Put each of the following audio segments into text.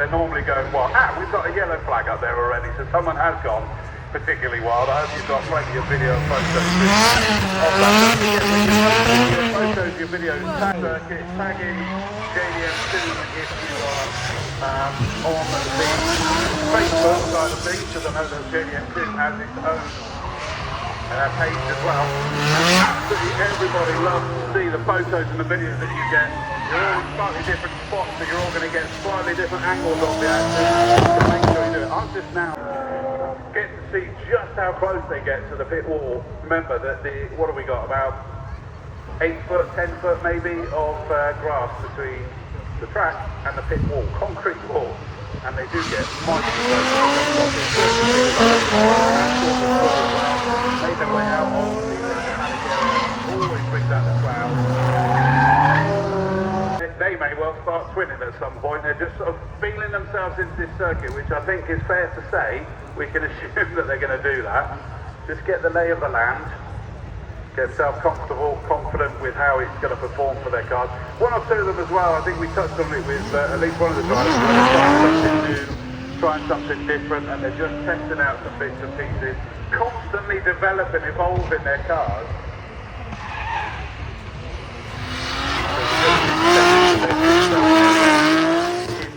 they're normally going wild. We've got a yellow flag up there already, so someone has gone particularly wild. I hope you've got plenty of video and photos of that. Your photos, your videos, tag circuit, tag in JDM Combe if you are on the Facebook side of things, because I know that JDM Combe has its own page as well. Absolutely everybody loves to see the photos and the videos that you get. You're all in slightly different spots, so you're all going to get slightly different angles of the action. So make sure you do it. I'm just now getting to see just how close they get to the pit wall. Remember that what have we got? About 8 foot, 10 foot maybe of grass between the track and the pit wall, concrete wall. And they do get mighty close. Made their way out on the always brings out the clouds. They may well start twinning at some point. They're just sort of feeling themselves into this circuit, which I think is fair to say. We can assume that they're going to do that. Just get the lay of the land, get themselves comfortable, confident with how it's going to perform for their cars. One or two of them as well, I think we touched on it with at least one of the drivers, trying something new, trying something different, and they're just testing out some bits and pieces, constantly developing, evolving their cars.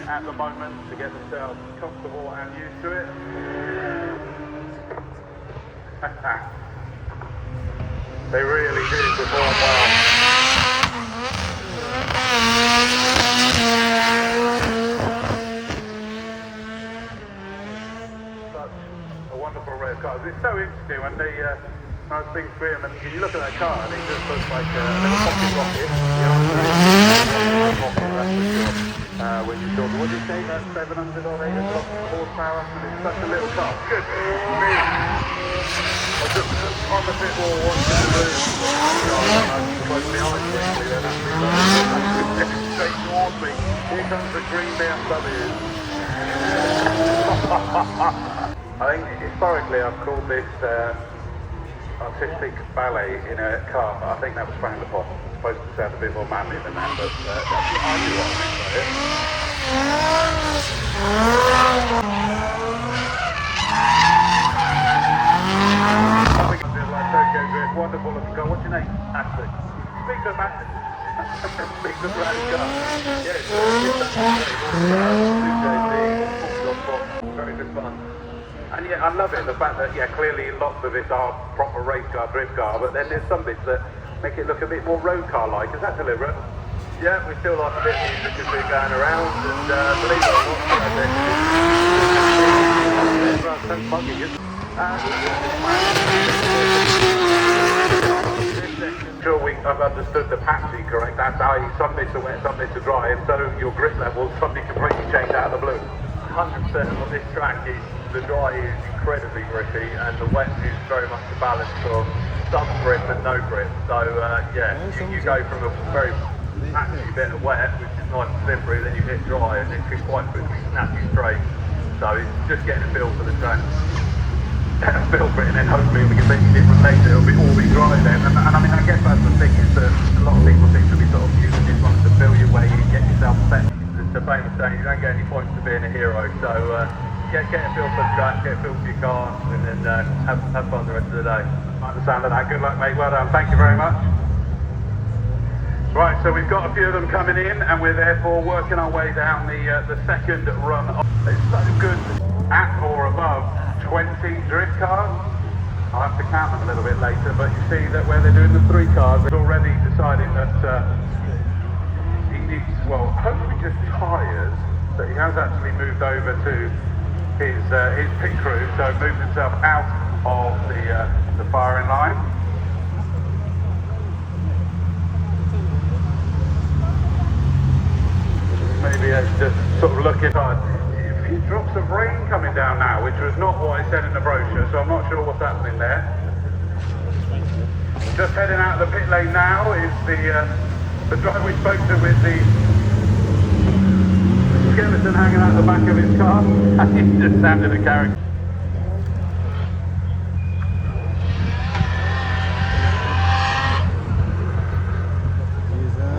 At the moment to get themselves comfortable and used to it. They really do perform well. Such a wonderful race car. It's so interesting when they I was thinking to him, and you look at that car and it just looks like a little pocket rocket. When you talk, what did you say, that 700 or 800 horsepower? And it's such a little car. Good. Me. I was just on the pit wall watching the move. I'm supposed to be honest quickly, then actually straight towards me. Here comes the green BMW. I think historically I've called this artistic ballet in a car, but I think that was frowned upon. It's supposed to sound a bit more manly than that, but that's what I do what I mean by it. I think I did like Tokyo Drift, wonderful looking car. What's your name? Ashley. Speak to Ashley. Speak to Brad car. Yeah, it's very good fun. And yeah, I love it, the fact that, yeah, clearly lots of it are proper race car, drift car, but then there's some bits that make it look a bit more road car-like. Is that deliberate? Yeah, we still like a bit of music as we're going around, and believe it or not, I've understood the patching correct. That's how some bits are wet, some bits are dry, and so your grip levels suddenly completely change out of the blue. 100% on this track is the dry is incredibly grippy and the wet is very much a balance of some grip and no grip. So yeah, you go from a very patchy bit of wet, which is nice and slippery, then you hit dry and it can quite quickly snap you straight. So it's just getting a feel for the track. Feel for it, and then hopefully we can make it different later. It'll all be dry then. And I mean, I guess that's the thing, is that a lot of people seem to be sort of using this one to feel your way, get yourself set. The famous saying, you don't get any points for being a hero, so get a feel for the track, get a feel for your car, and then have fun the rest of the day. I like the sound of that. Good luck, mate. Well done. Thank you very much. Right, so we've got a few of them coming in, and we're therefore working our way down the second run. It's so good at or above 20 drift cars. I'll have to count them a little bit later, but you see that where they're doing the 3 cars, they're already deciding that well, hopefully just tyres, but he has actually moved over to his pit crew, so moved himself out of the firing line. Maybe just sort of looking at a few drops of rain coming down now, which was not what I said in the brochure, so I'm not sure what's happening there. Just heading out of the pit lane now is the driver we spoke to with the skeleton hanging out the back of his car. He just sounded a character.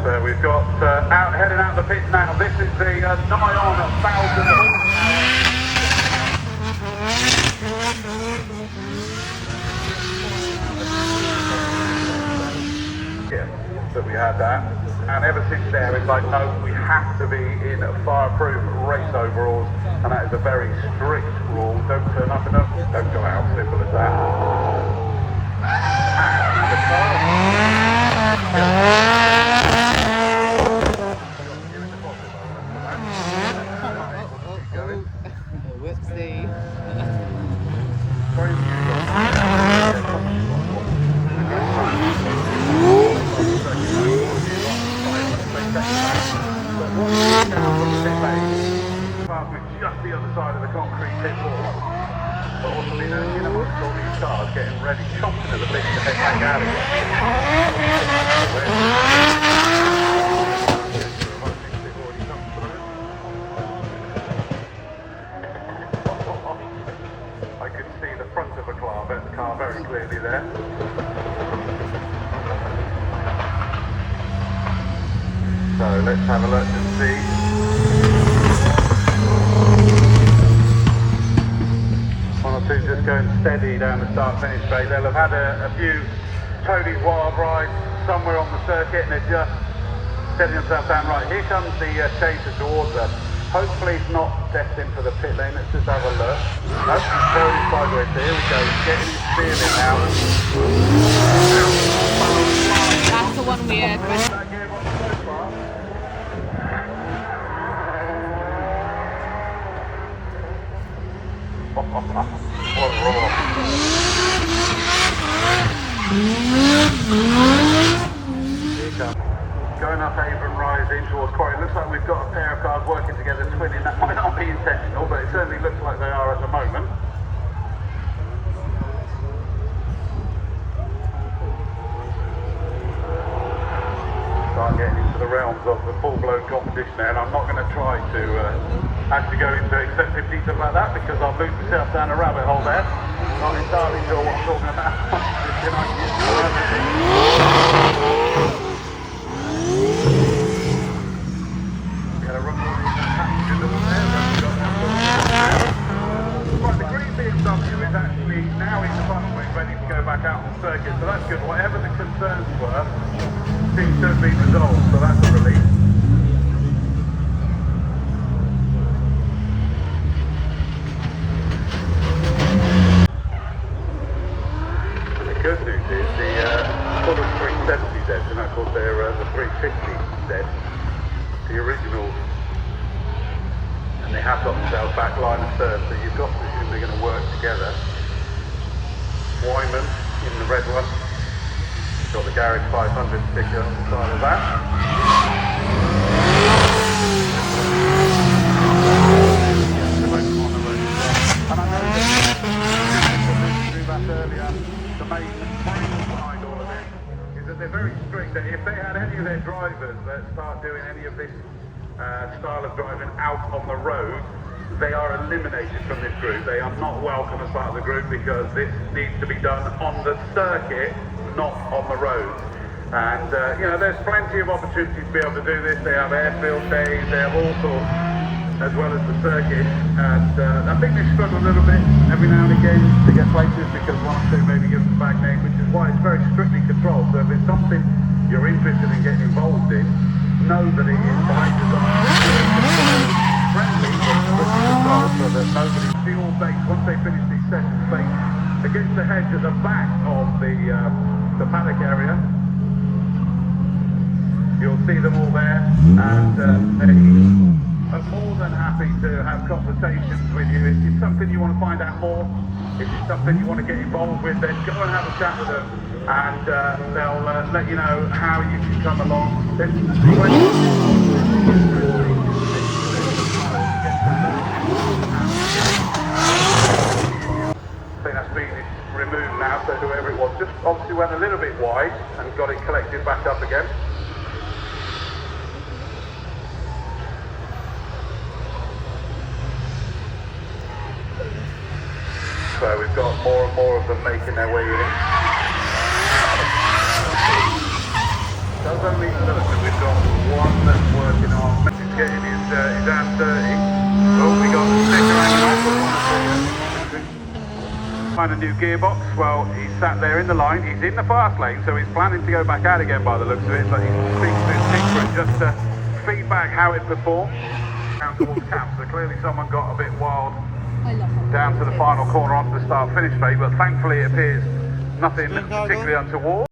So we've got heading out the pits now. This is the nigh on 1,000 had that. And ever since there, it's like, no, we have to be in fireproof race overalls. And that is a very strict rule. Don't turn up in them, don't go out, simple as that. And the car. Whoopsie. Just the other side of the concrete pit wall, but also in amongst all these cars getting ready, chomping at the bit to head back out again. I could see the front of a car very clearly there. So let's have a look and see. One or two just going steady down the start-finish straight. They'll have had a few Tony's Wild rides somewhere on the circuit and they're just steadying themselves down. Right, here comes the chaser towards us. Hopefully it's not destined for the pit lane. Let's just have a look. Nope, he's going sideways. Here we go. He's getting his steering now. That's the one weird. What a roar. Here comes. Going up Avon Rise in towards Quarry. It looks like we've got a pair of cars working together, twinning. That might not be intentional, but it certainly looks like they are at the moment. Start getting into the realms of the full-blown competition there, and I'm not going to try to actually go into excessive detail like that because I'll lose myself down a rabbit hole there. Not entirely sure what I'm talking about. We had a run on the passenger door there. Right, the green BMW is actually now in the front wing, ready to go back out on the circuit, so that's good. Whatever the concerns were, seems to have been resolved, so that's a relief. The good news is the full of 370Zs, and of course they're the 350Z, the originals, and they have got themselves back line of serve, so you've got to assume they're going to work together. Wyman in the red one. Got the Garage 500 sticker on the side of that. And I know that earlier, the main behind all of this is that they're very strict that if they had any of their drivers that start doing any of this style of driving out on the road, they are eliminated from this group. They are not welcome as part of the group because this needs to be done on the circuit, not on the road. And there's plenty of opportunities to be able to do this. They have airfield days, they have all sorts, as well as the circuit. And I think they struggle a little bit every now and again to get places because one or two maybe give them a bad name, which is why it's very strictly controlled. So if it's something you're interested in getting involved in, know that it is by design. Friendly, but strictly controlled so that nobody see all base once they finish these sessions base against the hedge at the back of the paddock area. You'll see them all there, and they are more than happy to have conversations with you. If it's something you want to find out more, if it's something you want to get involved with, then go and have a chat with them, and they'll let you know how you can come along. I think that's been removed now, so whoever it was just obviously went a little bit wide and got it collected back up again. So we've got more and more of them making their way in. Does only look that we've got one that's working on. He's getting his hand dirty. Oh, we got the sticker hanging off of one of the Find a new gearbox. Well, he's sat there in the line. He's in the fast lane, so he's planning to go back out again by the looks of it. But he's speaking to his secret just to feedback how it performed. Down towards camp, so clearly someone got a bit wild down to the final corner onto the start-finish straight. But thankfully, it appears nothing particularly untoward.